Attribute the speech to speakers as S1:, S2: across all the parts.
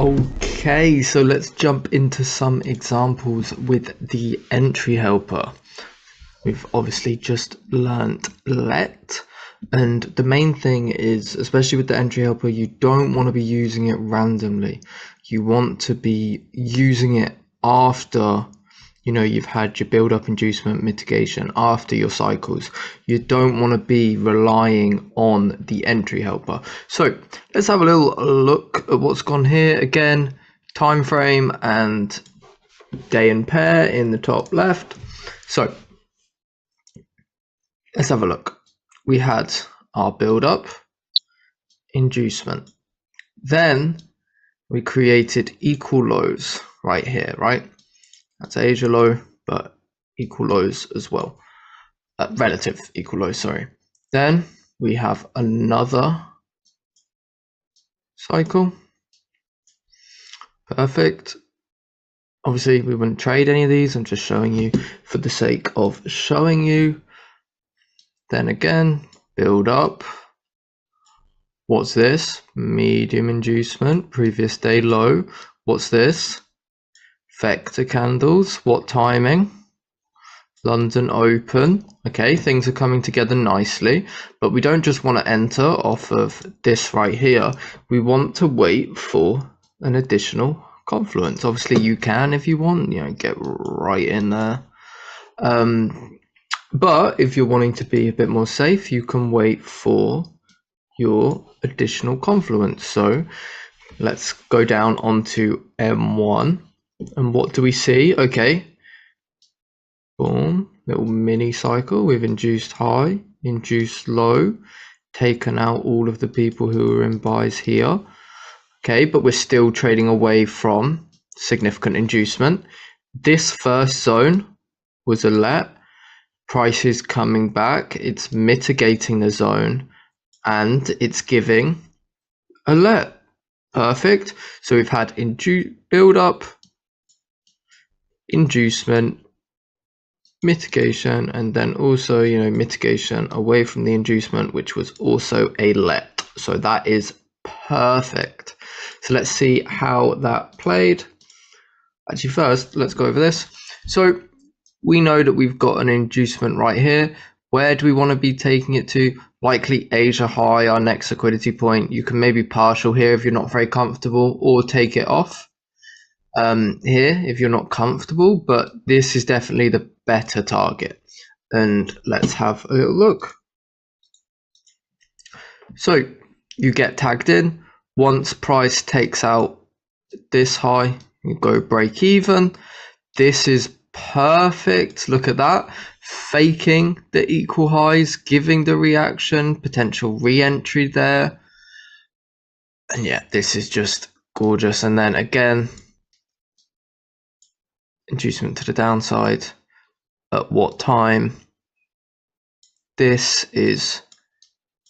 S1: Okay, so let's jump into some examples with the entry helper. We've obviously just learnt let, and the main thing is, especially with the entry helper, you don't want to be using it randomly. You want to be using it after you've had your build up, inducement, mitigation, after your cycles. You don't want to be relying on the entry helper. So let's have a little look at what's gone here. Again, time frame and day and pair in the top left. So let's have a look. We had our build up, inducement. Then we created equal lows right here, right? That's Asia low, but equal lows as well. Relative equal lows, sorry. Then we have another cycle. Perfect. Obviously, we wouldn't trade any of these. I'm just showing you for the sake of showing you. Then again, build up. What's this? Medium inducement, previous day low. What's this? Vector candles. What timing? London open. Okay, things are coming together nicely, but we don't just want to enter off of this right here. We want to wait for an additional confluence. Obviously you can, if you want, get right in there. But if you're wanting to be a bit more safe, you can wait for your additional confluence. So let's go down onto M1, and what do we see? Okay, boom, little mini cycle. We've induced high, induced low, taken out all of the people who are in buys here. Okay, but we're still trading away from significant inducement. This first zone was a let. Price is coming back. It's mitigating the zone, and it's giving a let. Perfect. So we've had build up, inducement, mitigation, and then also mitigation away from the inducement, which was also a let. So that is perfect. So let's see how that played. Actually, first let's go over this. So we know that we've got an inducement right here. Where do we want to be taking it to? Likely Asia high, our next liquidity point. You can maybe partial here if you're not very comfortable, or take it off here if you're not comfortable, but this is definitely the better target. And let's have a little look. So you get tagged in. Once price takes out this high, you go break even. This is perfect. Look at that, faking the equal highs, giving the reaction, potential re-entry there. And yeah, this is just gorgeous. And then again, inducement to the downside. At what time? This is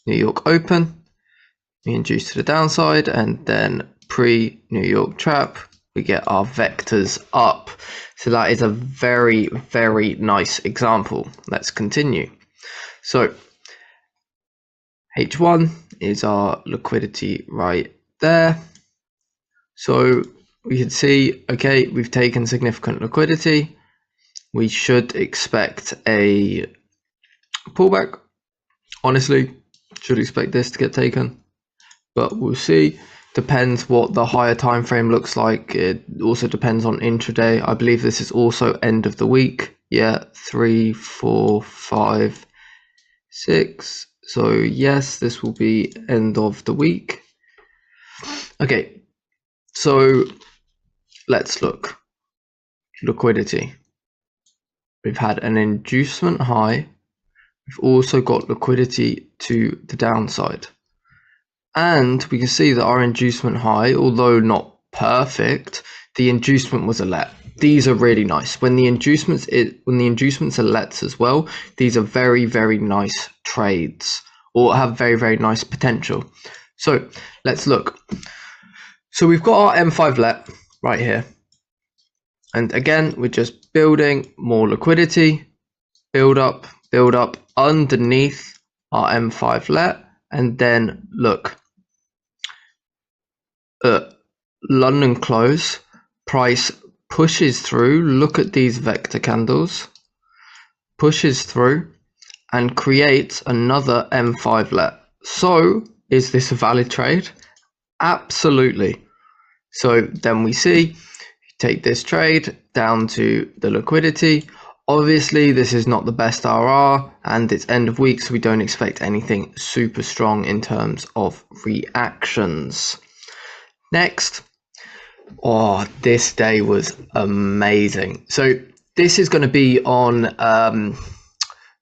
S1: New York open. We induce to the downside, and then pre-New York trap, we get our vectors up. So that is a very, very nice example. Let's continue. So H1 is our liquidity right there. So we can see, okay, we've taken significant liquidity. We should expect a pullback. Honestly, should expect this to get taken, but we'll see. Depends what the higher time frame looks like. It also depends on intraday. I believe this is also end of the week. Yeah, 3, 4, 5, 6. So yes, this will be end of the week. Okay, so let's look. Liquidity. We've had an inducement high. We've also got liquidity to the downside. And we can see that our inducement high, although not perfect, the inducement was a let. These are really nice. When the inducements are lets as well, these are very, very nice trades, or have very, very nice potential. So let's look. So we've got our M5 let right here. And again, we're just building more liquidity, build up underneath our M5 let, and then look. London close, price pushes through, look at these vector candles, pushes through and creates another M5 let. So is this a valid trade? Absolutely. So then we see, take this trade down to the liquidity. Obviously, this is not the best RR and it's end of week, so we don't expect anything super strong in terms of reactions. Next, oh, this day was amazing. So this is going to be on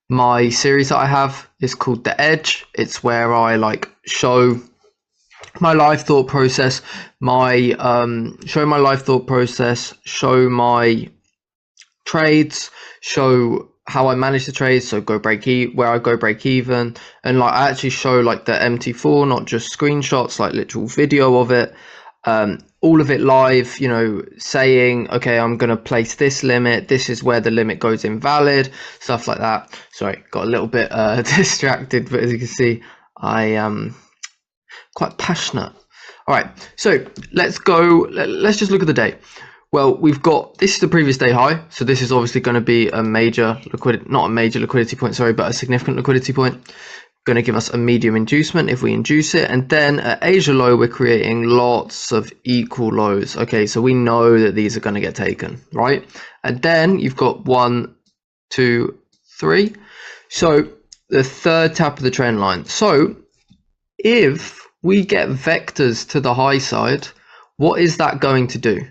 S1: my series that I have. It's called The Edge. It's where I like show my live thought process, show my live thought process, show my trades, show how I manage the trades, so where I go break even, and like I actually show like the MT4, not just screenshots, like literal video of it, all of it live, you know, saying, okay, I'm going to place this limit, this is where the limit goes invalid, stuff like that. Sorry, got a little bit distracted, but as you can see, I am quite passionate. All right, so let's just look at the day. Well, we've got, this is the previous day high, so this is obviously going to be a major liquidity, not a major liquidity point, sorry, but a significant liquidity point. Going to give us a medium inducement if we induce it, and then at Asia low we're creating lots of equal lows. Okay, so we know that these are going to get taken, right? And then you've got 1, 2, 3, so the third tap of the trend line. So if we get vectors to the high side, what is that going to do?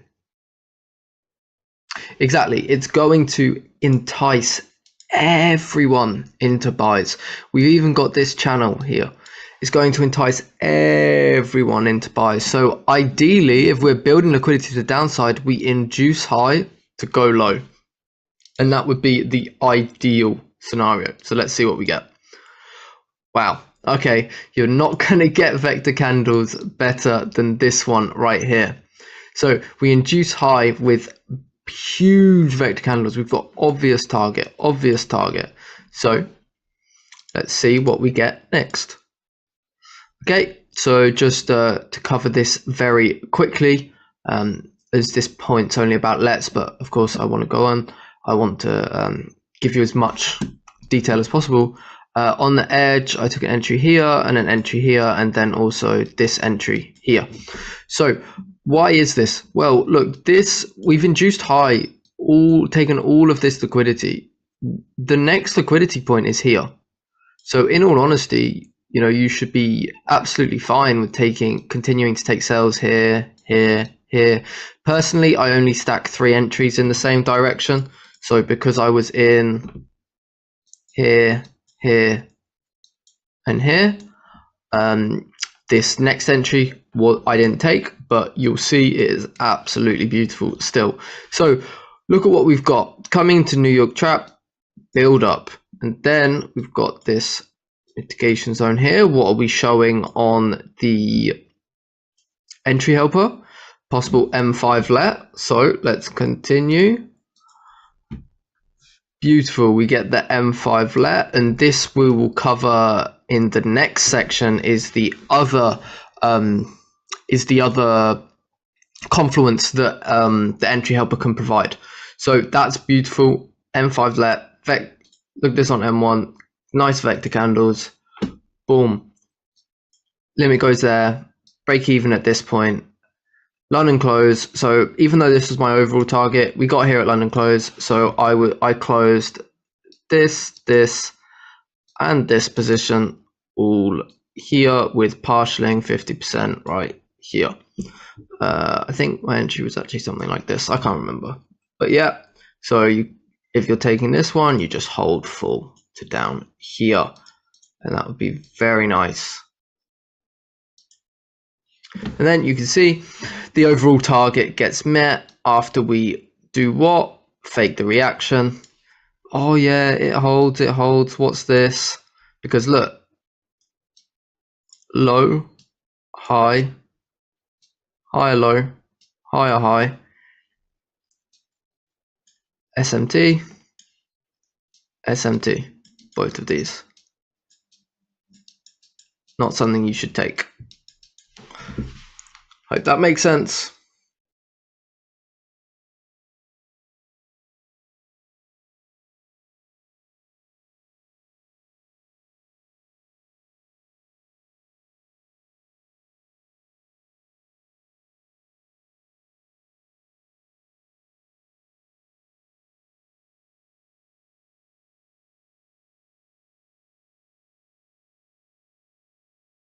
S1: Exactly, it's going to entice everyone into buys. We've even got this channel here. It's going to entice everyone into buys. So ideally, if we're building liquidity to the downside, we induce high to go low. And that would be the ideal scenario. So let's see what we get. Wow. Okay, you're not going to get vector candles better than this one right here. So we induce high with huge vector candles. We've got obvious target. So let's see what we get next. Okay, so just to cover this very quickly, as this point's only about lets, but of course I want to go on. I want to give you as much detail as possible. On the edge, I took an entry here and an entry here, and then also this entry here. So why is this? Well, look, we've induced high, taken all of this liquidity. The next liquidity point is here. So in all honesty, you know, you should be absolutely fine with continuing to take sells here, here, here. Personally, I only stack 3 entries in the same direction. So because I was in here, here, and here, this next entry, what I didn't take, but you'll see it is absolutely beautiful still. So look at what we've got coming to New York trap, build up, and then we've got this mitigation zone here. What are we showing on the entry helper? Possible M5 let. So let's continue. Beautiful, we get the M5 let, and this we will cover in the next section is the other confluence that the entry helper can provide. So that's beautiful. M5 let, look at this on M1, nice vector candles, boom, limit goes there, break even at this point. London close. So even though this was my overall target, we got here at London close. So I closed this, and this position all here with partialing 50% right here. I think my entry was actually something like this. I can't remember, but yeah. So if you're taking this one, you just hold full to down here, and that would be very nice. And then you can see the overall target gets met after we do what? Fake the reaction. Oh yeah, it holds. What's this? Because look, low, high, higher low, higher high, SMT, SMT, both of these. Not something you should take. Hope that makes sense.